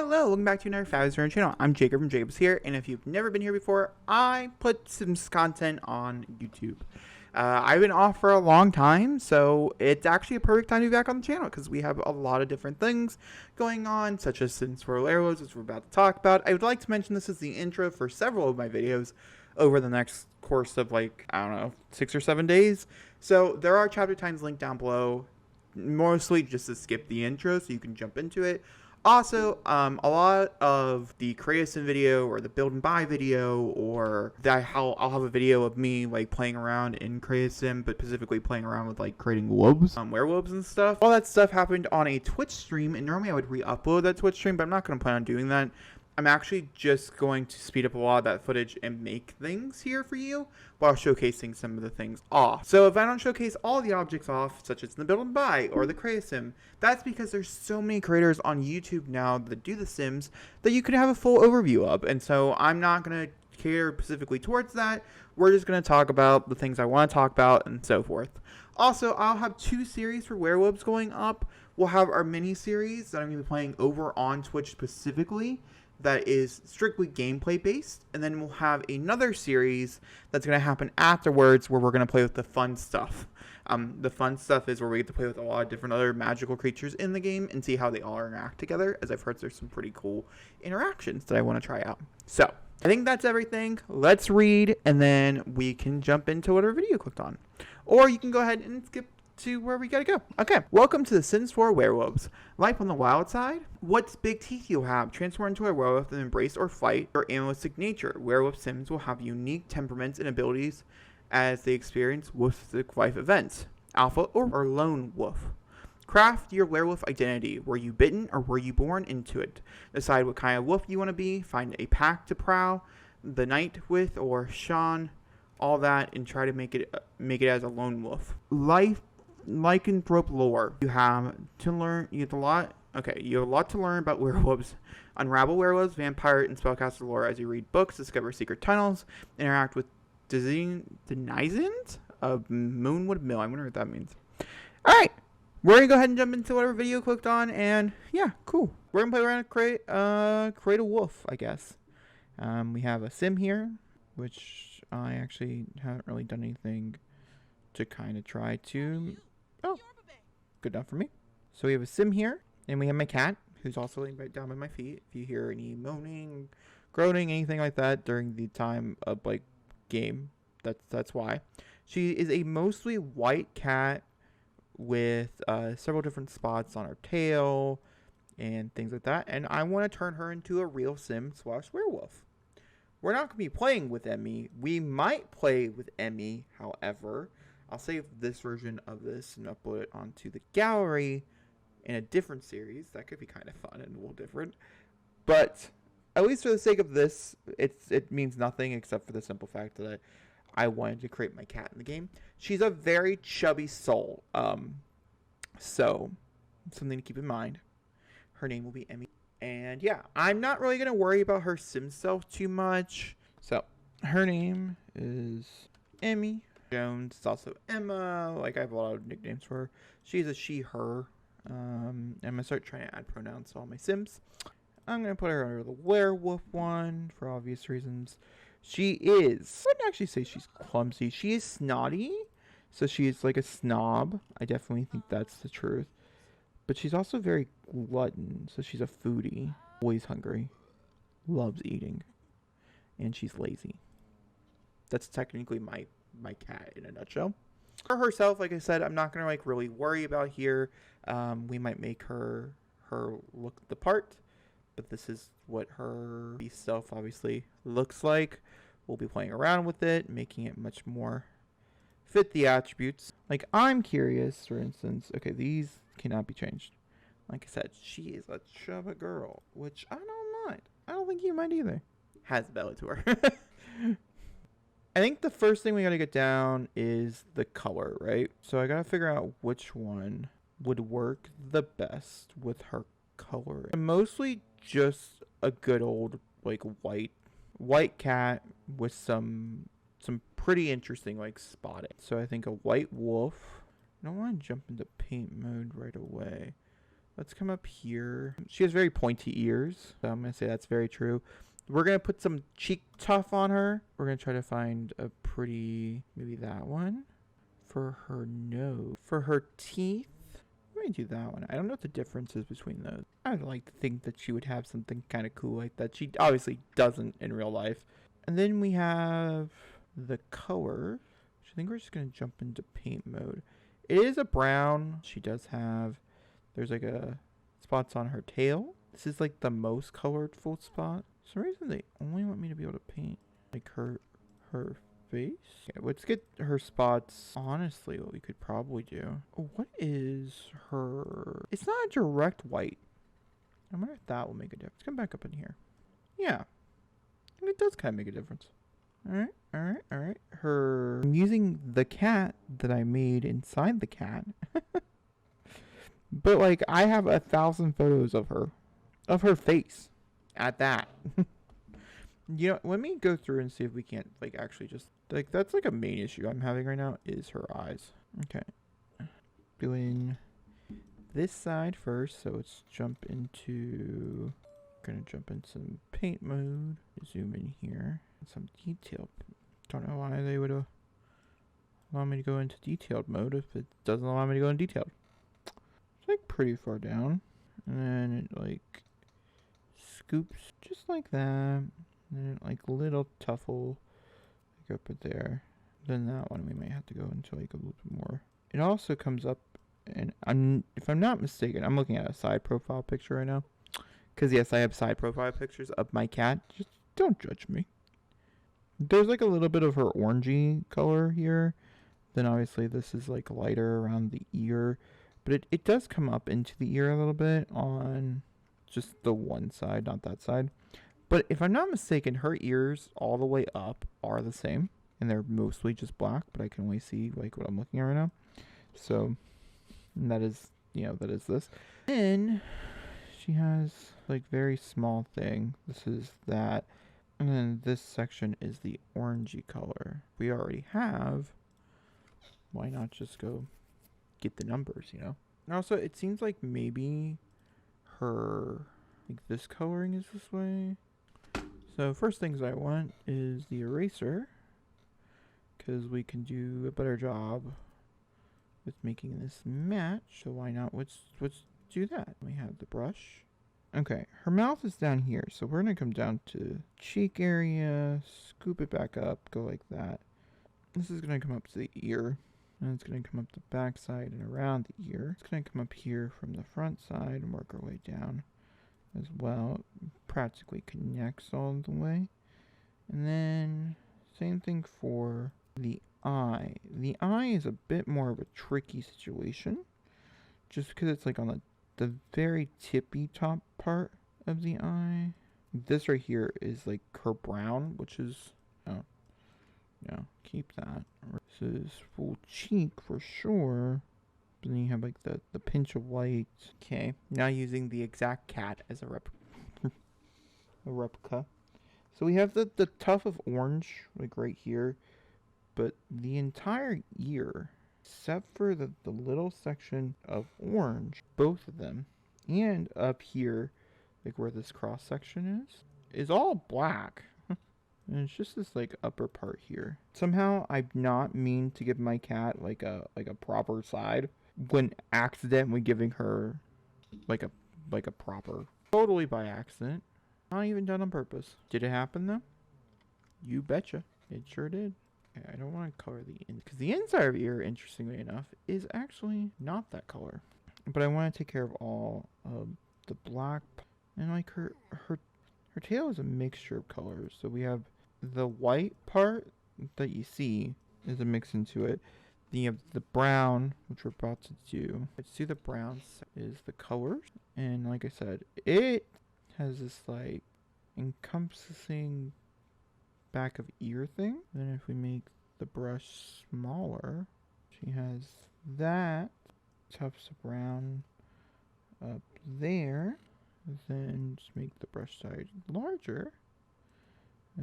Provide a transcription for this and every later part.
Hello, welcome back to another Fabulous Random channel. I'm Jacob from Jacobishere, and if you've never been here before, I put some content on YouTube. I've been off for a long time, so it's actually a perfect time to be back on the channel because we have a lot of different things going on, such as Sims 4 Werewolves, which we're about to talk about. I would like to mention this is the intro for several of my videos over the next course of, like, I don't know, 6 or 7 days. So there are chapter times linked down below, mostly just to skip the intro so you can jump into it. Also, a lot of the create a sim video or the build and buy video, or that I'll have a video of me like playing around in create a sim, but specifically playing around with like creating wolves, werewolves and stuff. All that stuff happened on a Twitch stream, and normally I would re-upload that Twitch stream, but I'm not going to plan on doing that. I'm actually just going to speed up a lot of that footage and make things here for you while showcasing some of the things off. So if I don't showcase all the objects off, such as the build and buy or the create a sim, that's because there's so many creators on YouTube now that do the Sims that you can have a full overview of. And so I'm not going to cater specifically towards that. We're just going to talk about the things I want to talk about and so forth. Also, I'll have 2 series for Werewolves going up. We'll have our mini series that I'm going to be playing over on Twitch specifically, that is strictly gameplay based, and then we'll have another series that's going to happen afterwards where we're going to play with the fun stuff. The fun stuff is where we get to play with a lot of different other magical creatures in the game and see how they all interact together, as I've heard there's some pretty cool interactions that I want to try out. So I think that's everything. Let's read, and then we can jump into whatever video you clicked on. Or you can go ahead and skip to where we gotta go. Okay, welcome to the Sims 4 Werewolves. Life on the wild side? What's big teeth you'll have? Transform into a werewolf and embrace or fight your animalistic nature. Werewolf Sims will have unique temperaments and abilities as they experience wolf-specific life events. Alpha or lone wolf. Craft your werewolf identity. Were you bitten or were you born into it? Decide what kind of wolf you want to be. Find a pack to prowl the night with or Sean, all that, and try to make it as a lone wolf. Lycanthrope lore. You have a lot to learn about werewolves. Unravel werewolves, vampire, and spellcaster lore as you read books, discover secret tunnels, interact with denizens of Moonwood Mill. I wonder what that means. Alright, we're going to go ahead and jump into whatever video you clicked on, and yeah, cool. We're going to play around and create a wolf, I guess. We have a sim here, which I actually haven't really done anything to kind of try to... Oh, good enough for me. So we have a sim here, and we have my cat, who's also laying right down by my feet. If you hear any moaning, groaning, anything like that during the time of, like, game, that's why. She is a mostly white cat with several different spots on her tail and things like that, and I want to turn her into a real sim / werewolf. We're not going to be playing with Emmy. We might play with Emmy, however. I'll save this version of this and upload it onto the gallery in a different series. That could be kind of fun and a little different. But at least for the sake of this, it means nothing except for the simple fact that I wanted to create my cat in the game. She's a very chubby soul. So something to keep in mind. Her name will be Emmy. And yeah, I'm not really going to worry about her sim self too much. So her name is Emmy Jones. It's also Emma. Like, I have a lot of nicknames for her. She's a she, her. I'm going to start trying to add pronouns to all my Sims. I'm going to put her under the werewolf one for obvious reasons. She is, I wouldn't actually say she's clumsy. She is snotty. So she's like a snob. I definitely think that's the truth. But she's also very glutton. So she's a foodie. Always hungry. Loves eating. And she's lazy. That's technically my cat in a nutshell. For herself, like I said, I'm not gonna like really worry about here. We might make her look the part, but this is what her self obviously looks like. We'll be playing around with it, making it much more fit the attributes. Like, I'm curious, for instance, okay, these cannot be changed. Like I said, she is a chubby girl, which I don't mind. I don't think you mind either. Has belly to her. I think the first thing we gotta get down is the color, right? So I gotta figure out which one would work the best with her color. Mostly just a good old, like, white cat with some pretty interesting, like, spotting. So I think a white wolf. I don't want to jump into paint mode right away. Let's come up here. She has very pointy ears, so I'm going to say that's very true. We're going to put some cheek tuff on her. We're going to try to find a pretty, maybe that one. For her nose. For her teeth, let me do that one. I don't know what the difference is between those. I would like to think that she would have something kind of cool like that. She obviously doesn't in real life. And then we have the color. I think we're just going to jump into paint mode. It is a brown. She does have, there's like a spots on her tail. This is like the most colorful spot. For some reason they only want me to be able to paint like her face. Okay, let's get her spots. Honestly, what we could probably do. Oh, what is her? It's not a direct white. I wonder if that will make a difference. Let's come back up in here. Yeah, it does kind of make a difference. Alright. I'm using the cat that I made inside the cat. But like, I have 1,000 photos of her face at that. You know, let me go through and see if we can't like actually just like, that's like a main issue I'm having right now is her eyes. Okay. Doing this side first. So let's jump into, gonna jump in some paint mode, zoom in here, and some detail. Don't know why they would allow me to go into detailed mode if it doesn't allow me to go in detailed. It's like pretty far down, and then it like scoops just like that, and then like little tuffle like up at there. Then that one we might have to go into like a little bit more. It also comes up, and if I'm not mistaken, I'm looking at a side profile picture right now. Because yes, I have side profile pictures of my cat. Just don't judge me. There's like a little bit of her orangey color here. Then obviously this is like lighter around the ear. But it does come up into the ear a little bit on just the one side, not that side. But if I'm not mistaken, her ears all the way up are the same. And they're mostly just black. But I can only see like what I'm looking at right now. So that is, that is this. Then she has like very small thing. This is that. And then this section is the orangey color. We already have. Why not just go get the numbers, And also, it seems like maybe her, like this coloring is this way. So first things I want is the eraser. Because we can do a better job with making this match. So why not? Let's do that. We have the brush. Okay, her mouth is down here, so we're going to come down to cheek area, scoop it back up, go like that. This is going to come up to the ear, and it's going to come up the back side and around the ear. It's going to come up here from the front side and work our way down as well. Practically connects all the way. And then, same thing for the eye. The eye is a bit more of a tricky situation, just because it's like on the very tippy top part of the eye. This right here is like her brown, which is, keep that. This is full cheek for sure. But then you have like the pinch of white. Okay, now using the exact cat as a replica. So we have the tuft of orange, like right here. But the entire ear, except for the little section of orange, both of them, and up here, like where this cross section is all black. And it's just this like upper part here. Somehow I not mean to give my cat like a proper side when accidentally giving her like a proper, totally by accident. Not even done on purpose. Did it happen though? You betcha. It sure did. Okay, I don't want to color the because the inside of the ear, interestingly enough, is actually not that color. But I want to take care of all of the black, and like her tail is a mixture of colors. So we have the white part that you see is a mix into it. Then you have the brown, which we're about to do. Let's do the brown is the colors, and like I said, it has this like encompassing back of ear thing. Then if we make the brush smaller, she has that tufts of brown up there. Then just make the brush side larger.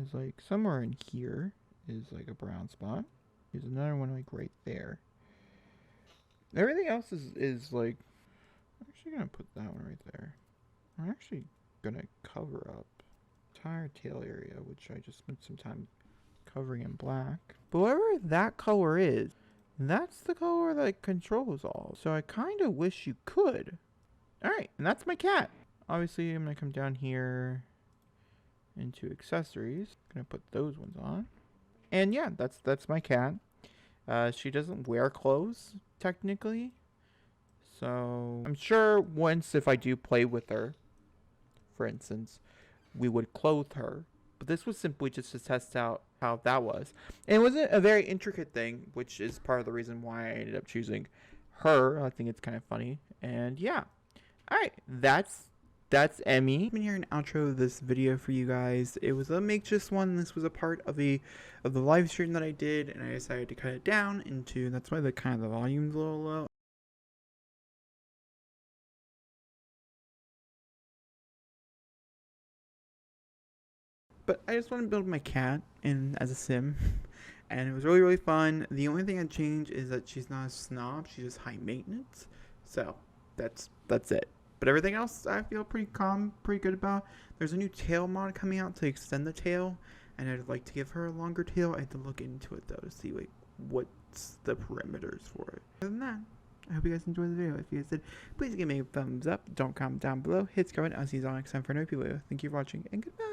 It's like somewhere in here is like a brown spot. There's another one like right there. Everything else is like I'm actually gonna put that one right there. I'm actually gonna cover up entire tail area, which I just spent some time covering in black. But whatever that color is, that's the color that controls all. So I kind of wish you could. All right, and that's my cat. Obviously, I'm gonna come down here into accessories. Gonna put those ones on. And yeah, that's my cat. She doesn't wear clothes technically. So I'm sure once if I do play with her, for instance, we would clothe her. But this was simply just to test out how that was. And it wasn't a very intricate thing, which is part of the reason why I ended up choosing her. I think it's kind of funny. And yeah. Alright, that's Emmy. I'm here an outro of this video for you guys. It was a makeshift one. This was a part of the live stream that I did, and I decided to cut it down into, that's why the volume's a little low. But I just want to build my cat in as a sim, and it was really fun. The only thing I changed is that she's not a snob; she's just high maintenance. So that's it. But everything else I feel pretty calm, pretty good about. There's a new tail mod coming out to extend the tail, and I'd like to give her a longer tail. I have to look into it though to see like what's the parameters for it. Other than that, I hope you guys enjoyed the video. If you guys did, please give me a thumbs up. Don't comment down below. Hit comment. I'll see you all next time for another video. Thank you for watching, and goodbye.